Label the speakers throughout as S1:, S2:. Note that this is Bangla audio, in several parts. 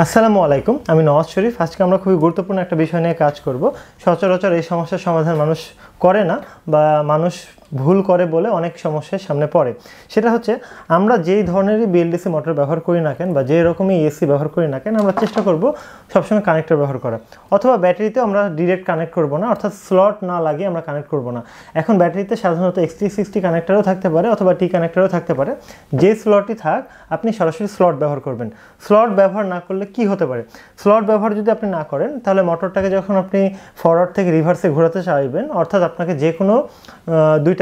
S1: আসসালামু আলাইকুম, আমি নওয়াজ শরীফ। আজকে আমরা খুবই গুরুত্বপূর্ণ একটা বিষয় নিয়ে কাজ করব। সচরাচর এই সমস্যার সমাধান মানুষ করে না বা মানুষ ভুল করে বলে অনেক সমস্যার সামনে পড়ে। সেটা হচ্ছে আমরা যেই ধরনেরই বিএলডিসি মোটর ব্যবহার করি না কেন বা যে রকমই এসি ব্যবহার করি না কেন, আমরা চেষ্টা করব সবসময় কানেক্টর ব্যবহার করা, অথবা ব্যাটারিতেও আমরা ডিরেক্ট কানেক্ট করব না, অর্থাৎ স্লট না লাগিয়ে আমরা কানেক্ট করব না। এখন ব্যাটারিতে সাধারণত XT60 কানেক্টরও থাকতে পারে অথবা টি কানেক্টরও থাকতে পারে। যে স্লটই থাক, আপনি সরাসরি স্লট ব্যবহার করবেন। স্লট ব্যবহার না করলে কি হতে পারে? স্লট ব্যবহার যদি আপনি না করেন, তাহলে মোটরটাকে যখন আপনি ফরওয়ার্ড থেকে রিভার্সে ঘোরাতে চাইবেন, অর্থাৎ আপনাকে যে কোনো দুইটা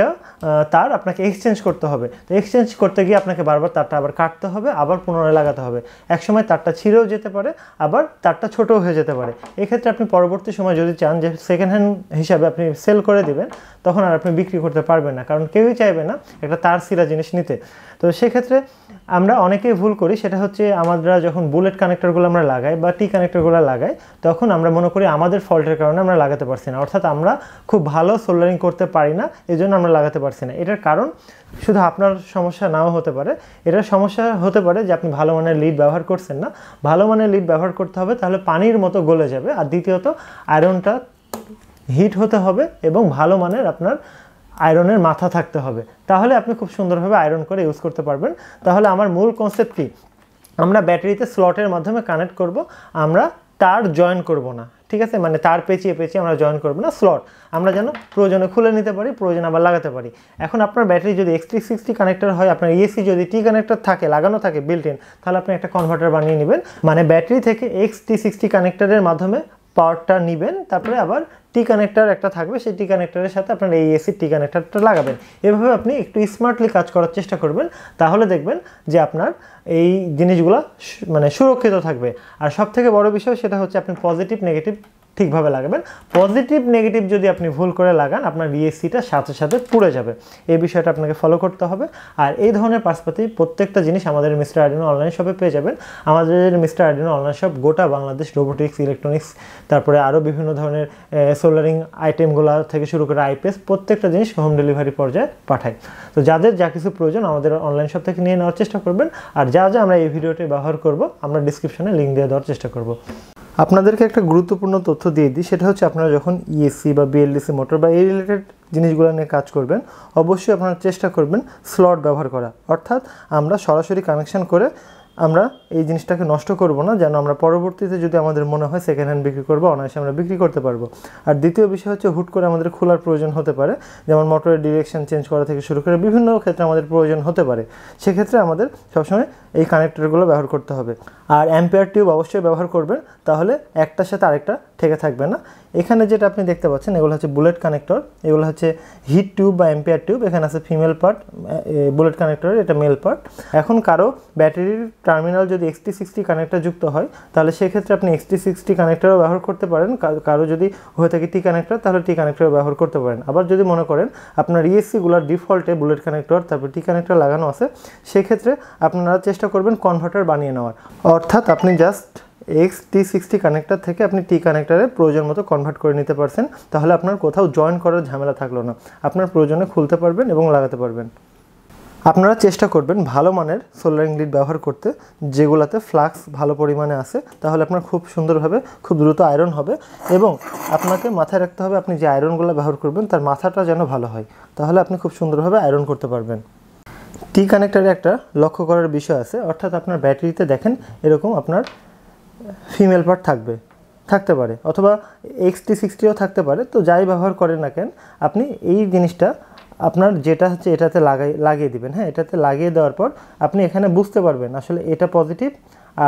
S1: তার আপনাকে এক্সচেঞ্জ করতে হবে। তো এক্সচেঞ্জ করতে গিয়ে আপনাকে বারবার তারটা আবার কাটতে হবে, আবার পুনরায় লাগাতে হবে। একসময় তারটা ছিঁড়েও যেতে পারে, আবার তারটা ছোটও হয়ে যেতে পারে। এক্ষেত্রে আপনি পরবর্তী সময় যদি চান যে সেকেন্ড হ্যান্ড হিসাবে আপনি সেল করে দিবেন, তখন আর আপনি বিক্রি করতে পারবেন না, কারণ কেউই চাইবে না একটা তার ছিঁড়া জিনিস নিতে। তো সেক্ষেত্রে আমরা অনেকেই ভুল করি, সেটা হচ্ছে আমরা যখন বুলেট কানেক্টরগুলো আমরা লাগাই বা টি কানেক্টরগুলো লাগাই, তখন আমরা মনে করি আমাদের ফল্টের কারণে আমরা লাগাতে পারছি না, অর্থাৎ আমরা খুব ভালো সোল্ডারিং করতে পারি না, এই জন্য আমরা লাগাতে পারছি না। এটার কারণ শুধু আপনার সমস্যা নাও হতে পারে, এটার সমস্যা হতে পারে যে আপনি ভালো মানের লিড ব্যবহার করছেন না। ভালো মানের লিড ব্যবহার করতে হবে, তাহলে পানির মতো গলে যাবে। আর দ্বিতীয়ত, আয়রনটা হিট হতে হবে এবং ভালো মানের আপনার আয়রনের মাথা থাকতে হবে, তাহলে আপনি খুব সুন্দরভাবে আয়রন করে ইউজ করতে পারবেন। তাহলে আমার মূল কনসেপ্ট কি? আমরা ব্যাটারিতে স্লটের মাধ্যমে কানেক্ট করব, আমরা তার জয়েন করব না, ঠিক আছে? মানে তার পেঁচিয়ে পেঁচিয়ে আমরা জয়েন করব না। স্লট আমরা যেন প্রয়োজনে খুলে নিতে পারি, প্রয়োজনে আবার লাগাতে পারি। এখন আপনার ব্যাটারি যদি XT60 কানেক্টর হয়, আপনার এসি যদি টি কানেক্টর থাকে, লাগানো থাকে বিল্ট ইন, তাহলে আপনি একটা কনভার্টার বানিয়ে নেবেন। মানে ব্যাটারি থেকে XT60 কানেক্টরের মাধ্যমে পাওয়ারটা নেবেন, তারপরে আবার টি কানেক্টর একটা থাকবে, সেই টি কানেক্টরের সাথে আপনার এই এসির টি কানেক্টরটা লাগাবেন। এভাবে আপনি একটু স্মার্টলি কাজ করার চেষ্টা করবেন, তাহলে দেখবেন যে আপনার এই জিনিসগুলো মানে সুরক্ষিত থাকবে। আর সব থেকে বড় বিষয় সেটা হচ্ছে আপনি পজিটিভ নেগেটিভ ঠিকভাবে লাগাবেন। পজিটিভ নেগেটিভ যদি আপনি ভুল করে লাগান, আপনার এসিটা সাথে সাথে পুড়ে যাবে। এই বিষয়টা আপনাকে ফলো করতে হবে। আর এই ধরনের পাশাপাশি প্রত্যেকটা জিনিস আমাদের মিস্টার আরডিনো অনলাইন শপে পেয়ে যাবেন। আমাদের মিস্টার আরডিনো অনলাইন শপ গোটা বাংলাদেশ রোবোটিক্স, ইলেকট্রনিক্স, তারপরে আরও বিভিন্ন ধরনের সোল্ডারিং আইটেমগুলো থেকে শুরু করে আইপিএস, প্রত্যেকটা জিনিস হোম ডেলিভারি পর্যায়ে পাঠায়। তো যাদের যা কিছু প্রয়োজন আমাদের অনলাইন শপ থেকে নিয়ে নেওয়ার চেষ্টা করবেন। আর যা যা আমরা এই ভিডিওটি ব্যবহার করব, আমরা ডিসক্রিপশনে লিঙ্ক দিয়ে দেওয়ার চেষ্টা করব। আপনাদেরকে একটা গুরুত্বপূর্ণ তথ্য দিয়ে দিই, সেটা হচ্ছে আপনারা যখন ইএসসি বা বিএলডিসি মোটর বা এই রিলেটেড জিনিসগুলো নিয়ে কাজ করবেন, অবশ্যই আপনারা চেষ্টা করবেন স্লট ব্যবহার করা। অর্থাৎ আমরা সরাসরি কানেকশন করে আমরা এই জিনিসটাকে নষ্ট করব না, যেন আমরা পরবর্তীতে যদি আমাদের মনে হয় সেকেন্ড হ্যান্ড বিক্রি করবো, অনায়াসে আমরা বিক্রি করতে পারবো। আর দ্বিতীয় বিষয় হচ্ছে, হুট করে আমাদের খোলার প্রয়োজন হতে পারে, যেমন মোটরের ডিরেকশন চেঞ্জ করা থেকে শুরু করে বিভিন্ন ক্ষেত্রে আমাদের প্রয়োজন হতে পারে। সেক্ষেত্রে আমাদের সবসময় এই কানেক্টরগুলো ব্যবহার করতে হবে। আর অ্যাম্পিয়ার টিউব অবশ্যই ব্যবহার করবেন, তাহলে একটার সাথে আরেকটা ঠেকে থাকবে না। এখানে যেটা আপনি দেখতে পাচ্ছেন, এগুলো হচ্ছে বুলেট কানেক্টর, এগুলো হচ্ছে হিট টিউব বা অ্যাম্পিয়ার টিউব। এখানে আছে ফিমেল পার্ট, বুলেট কানেক্টরের এটা মেল পার্ট। এখন কারো ব্যাটারির টার্মিনাল যদি XT60 কানেক্টর যুক্ত হয়, তাহলে সেক্ষেত্রে আপনি XT60 কানেক্টরও ব্যবহার করতে পারেন। কারো যদি হয়ে থাকে টি কানেক্টর, তাহলে টি কানেক্টরও ব্যবহার করতে পারেন। আবার যদি মনে করেন আপনার ইএসসিগুলোর ডিফল্টে বুলেট কানেক্টর তারপর টি কানেক্টর লাগানো আছে, সেক্ষেত্রে আপনারা চেষ্টা করবেন কনভার্টার বানিয়ে নেওয়ার। অর্থাৎ আপনি জাস্ট XT60 কানেক্টর থেকে আপনি টি কানেক্টরে প্রয়োজন মতো কনভার্ট করে নিতে পারছেন, তাহলে আপনার কোথাও জয়েন করার ঝামেলা থাকলো না, আপনার প্রয়োজনে খুলতে পারবেন এবং লাগাতে পারবেন। আপনারা চেষ্টা করবেন ভালো মানের সোল্ডারিং লিড ব্যবহার করতে, যেগুলোতে ফ্লাক্স ভালো পরিমাণে আছে, তাহলে আপনার খুব সুন্দরভাবে খুব দ্রুত আয়রন হবে। এবং আপনাকে মাথায় রাখতে হবে, আপনি যে আয়রনগুলো ব্যবহার করবেন তার মাথাটা যেন ভালো হয়, তাহলে আপনি খুব সুন্দরভাবে আয়রন করতে পারবেন। টি কানেক্টরে একটা লক্ষ্য করার বিষয় আছে, অর্থাৎ আপনার ব্যাটারিতে দেখেন এরকম আপনার ফিমেল পার্ট থাকতে পারে, অথবা XT60ও থাকতে পারে। তো যাই ব্যবহার করেন না কেন, আপনি এই জিনিসটা আপনার যেটা হচ্ছে এটাতে লাগিয়ে দিবেন। হ্যাঁ, এটাতে লাগিয়ে দেওয়ার পর আপনি এখানে বুঝতে পারবেন আসলে এটা পজিটিভ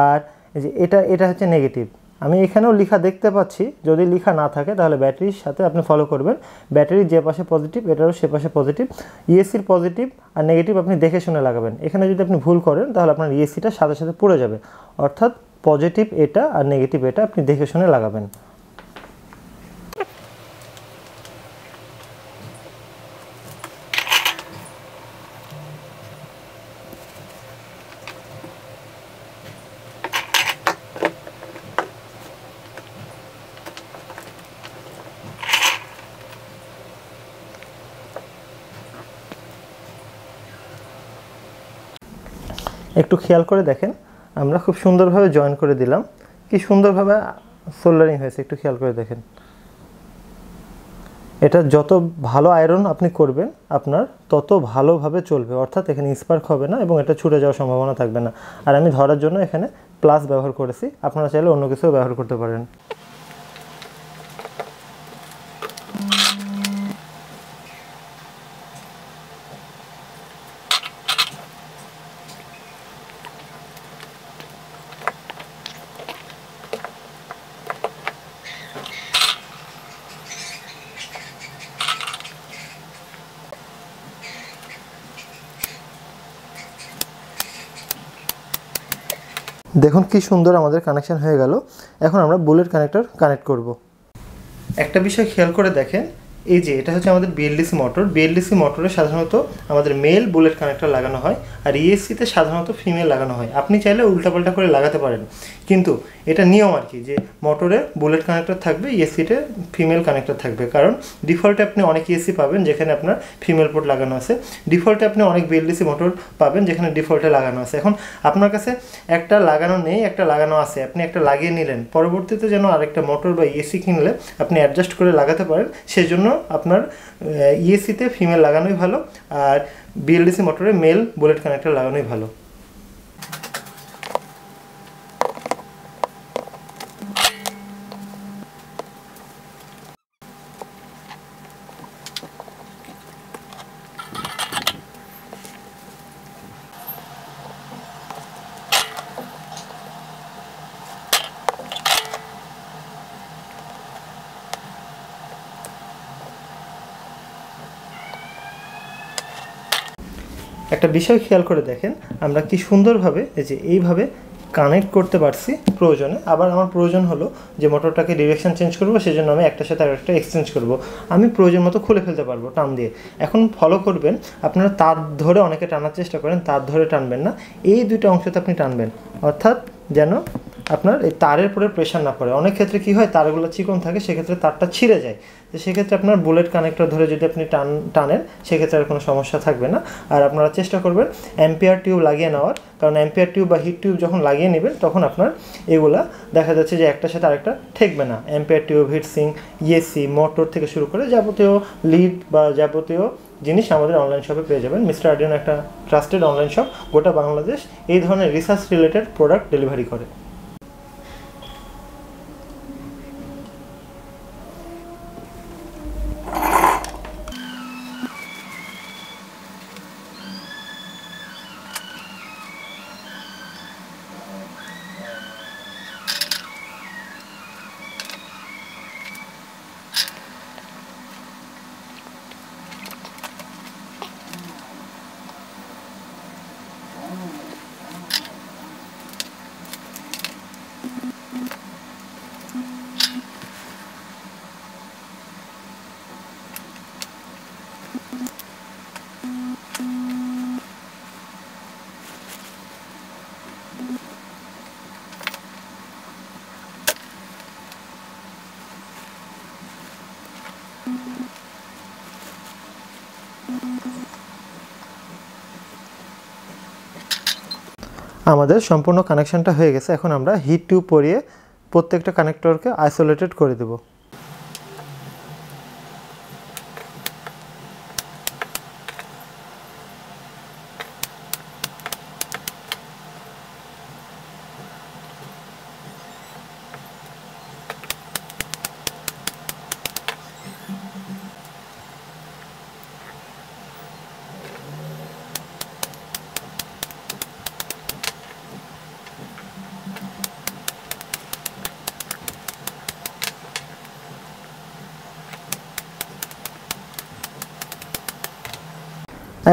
S1: আর যে এটা হচ্ছে নেগেটিভ। আমি এখানেও লেখা দেখতে পাচ্ছি, যদি লেখা না থাকে তাহলে ব্যাটারির সাথে আপনি ফলো করবেন। ব্যাটারির যে পাশে পজিটিভ, এটারও সে পাশে পজিটিভ। ইএসসির পজিটিভ আর নেগেটিভ আপনি দেখে শুনে লাগাবেন। এখানে যদি আপনি ভুল করেন, তাহলে আপনার ইএসসিটা সাথে সাথে পুড়ে যাবে। অর্থাৎ পজিটিভ এটা আর নেগেটিভ এটা আপনি দেখে শুনে লাগাবেন। একটু খেয়াল করে দেখেন, আমরা খুব সুন্দরভাবে জয়েন করে দিলাম। কি সুন্দরভাবে সোল্ডারিং হয়েছে একটু খেয়াল করে দেখেন। এটা যত ভালো আয়রন আপনি করবেন আপনার তত ভালোভাবে চলবে, অর্থাৎ এখানে স্পার্ক হবে না এবং এটা ছুটে যাওয়ার সম্ভাবনা থাকবে না। আর আমি ধরার জন্য এখানে প্লাস ব্যবহার করেছি, আপনারা চাইলে অন্য কিছুও ব্যবহার করতে পারেন। দেখুন কি সুন্দর আমাদের কানেকশন হয়ে গেল। এখন আমরা বুলেট কানেক্টর কানেক্ট করব। একটা বিষয় খেয়াল করে দেখেন, এই যে এটা হচ্ছে আমাদের বিএলডিসি মোটর। বিএলডিসি মোটরে সাধারণত আমাদের মেল বুলেট কানেক্টর লাগানো হয়, আর ইএসসিতে সাধারণত ফিমেল লাগানো হয়। আপনি চাইলে উল্টাপাল্টা করে লাগাতে পারেন, কিন্তু এটা নিয়ম আর কি, যে মোটরে বুলেট কানেক্টর থাকবে, ইএসসিতে ফিমেল কানেক্টর থাকবে। কারণ ডিফল্টে আপনি অনেক ইএসসি পাবেন যেখানে আপনার ফিমেল পোর্ট লাগানো আছে, ডিফল্টে আপনি অনেক বিএলডিসি মোটর পাবেন যেখানে ডিফল্টে লাগানো আছে। এখন আপনার কাছে একটা লাগানো নেই, একটা লাগানো আছে, আপনি একটা লাগিয়ে নিলেন, পরবর্তীতে যেন আরেকটা মোটর বা ইএসসি কিনলে আপনি অ্যাডজাস্ট করে লাগাতে পারেন। সেজন্য আপনার ইএসসিতে ফিমেল লাগানোই ভালো, আর বিএলডিসি মোটরে মেল বুলেট কানেক্টর লাগানোই ভালো। একটা বিষয় খেয়াল করে দেখেন, আমরা কি সুন্দরভাবে এই যে এইভাবে কানেক্ট করতে পারছি প্রয়োজনে। আবার আমার প্রয়োজন হলো যে মোটরটাকে ডিরেকশন চেঞ্জ করবো, সেজন্য আমি একটার সাথে আরেকটা এক্সচেঞ্জ করব। আমি প্রয়োজন মতো খুলে ফেলতে পারবো টান দিয়ে। এখন ফলো করবেন, আপনারা তার ধরে অনেকে টানার চেষ্টা করেন, তার ধরে টানবেন না, এই দুইটা অংশতে আপনি টানবেন, অর্থাৎ যেন আপনার এই তারের উপরে প্রেশার না পড়ে। অনেক ক্ষেত্রে কী হয়, তারগুলো চিকন থাকে, সেক্ষেত্রে তারটা ছিঁড়ে যায়। তো সেক্ষেত্রে আপনার বুলেট কানেক্টর ধরে যদি আপনি টানেন সেক্ষেত্রে আর কোনো সমস্যা থাকবে না। আর আপনারা চেষ্টা করবেন অ্যাম্পিয়ার টিউব লাগিয়ে নেওয়ার, কারণ অ্যাম্পিয়ার টিউব বা হিট টিউব যখন লাগিয়ে নেবেন তখন আপনার এগুলা দেখা যাচ্ছে যে একটার সাথে আরেকটা ঠেকবে না। Ampere tube, heat sink, ESC, motor থেকে শুরু করে যাবতীয় লিড বা যাবতীয় জিনিস আমাদের অনলাইন শপে পেয়ে যাবেন। মিস্টার আর্ডিনো একটা ট্রাস্টেড অনলাইন শপ, গোটা বাংলাদেশ এই ধরনের রিসার্চ রিলেটেড প্রোডাক্ট ডেলিভারি করে। আমাদের সম্পূর্ণ কানেকশনটা হয়ে গেছে। এখন আমরা হিট টিউব পরিয়ে প্রত্যেকটা কানেক্টরকে আইসোলেটেড করে দেব।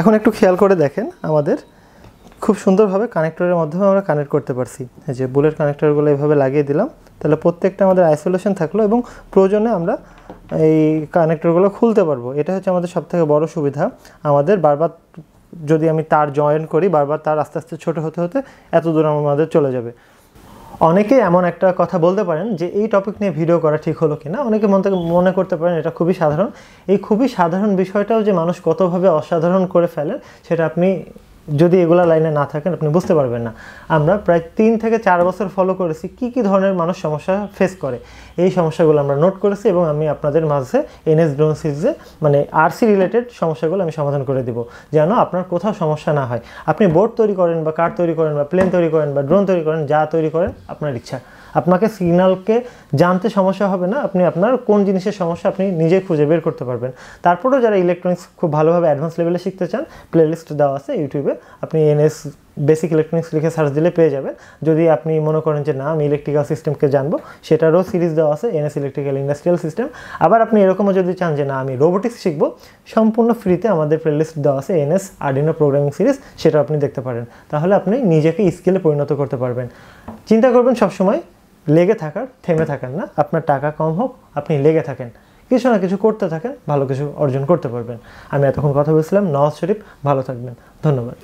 S1: এখন একটু খেয়াল করে দেখেন, আমাদের খুব সুন্দরভাবে কানেক্টরের মাধ্যমে আমরা কানেক্ট করতে পারছি। এই যে বুলেট কানেক্টরগুলো এইভাবে লাগিয়ে দিলাম, তাহলে প্রত্যেকটা আমাদের আইসোলেশন থাকলো এবং প্রয়োজনে আমরা এই কানেক্টরগুলো খুলতে পারবো। এটা হচ্ছে আমাদের সবথেকে বড় সুবিধা। আমাদের বারবার যদি আমি তার জয়েন করি, বারবার তার আস্তে আস্তে ছোটো হতে হতে এত দূর আমাদের চলে যাবে। অনেকে এমন একটা কথা বলতে পারেন যে এই টপিক নিয়ে ভিডিও করা ঠিক হলো কিনা। অনেকে মনে করতে পারেন এটা খুবই সাধারণ। এই খুবই সাধারণ বিষয়টাও যে মানুষ কতভাবে অসাধারণ করে ফেলে সেটা আপনি যদি এগুলা লাইনে না থাকেন আপনি বুঝতে পারবেন না। আমরা প্রায় 3 থেকে 4 বছর ফলো করেছি কী ধরনের মানুষ সমস্যা ফেস করে, এই সমস্যাগুলো আমরা নোট করেছি এবং আমি আপনাদের মাঝে এনএস ড্রোন সিরিজে মানে আরসি রিলেটেড সমস্যাগুলো আমি সমাধান করে দেবো, যেন আপনার কোথাও সমস্যা না হয়। আপনি বোট তৈরি করেন বা কার তৈরি করেন বা প্লেন তৈরি করেন বা ড্রোন তৈরি করেন, যা তৈরি করেন আপনার ইচ্ছা, আপনাকে সিগন্যালকে জানতে সমস্যা হবে না, আপনি আপনার কোন জিনিসের সমস্যা আপনি নিজে খুঁজে বের করতে পারবেন। তারপরেও যারা ইলেকট্রনিক্স খুব ভালোভাবে অ্যাডভান্স লেভেলে শিখতে চান, প্লেলিস্ট দেওয়া আছে ইউটিউবে, আপনি এনএস বেসিক ইলেকট্রনিক্স লিখে সার্চ দিলে পেয়ে যাবেন। যদি আপনি মনে করেন যে না আমি ইলেকট্রিক্যাল সিস্টেমকে জানবো, সেটারও সিরিজ দেওয়া আছে, এনএস ইলেকট্রিক্যাল ইন্ডাস্ট্রিয়াল সিস্টেম। আবার আপনি এরকমও যদি চান যে না আমি রোবোটিক্স শিখবো, সম্পূর্ণ ফ্রিতে আমাদের প্লেলিস্ট দেওয়া আছে এনএস আর্ডিনো প্রোগ্রামিং সিরিজ, সেটা আপনি দেখতে পারেন। তাহলে আপনি নিজেকে স্কিলে পরিণত করতে পারবেন। চিন্তা করবেন সবসময় লেগে থাকার, থেমে থাকার না। আপনার টাকা কম হোক, আপনি লেগে থাকেন, কিছু না কিছু করতে থাকেন, ভালো কিছু অর্জন করতে পারবেন। আমি এতক্ষণ কথা বলছিলাম নওয়াজ শরীফ, ভালো থাকবেন, ধন্যবাদ।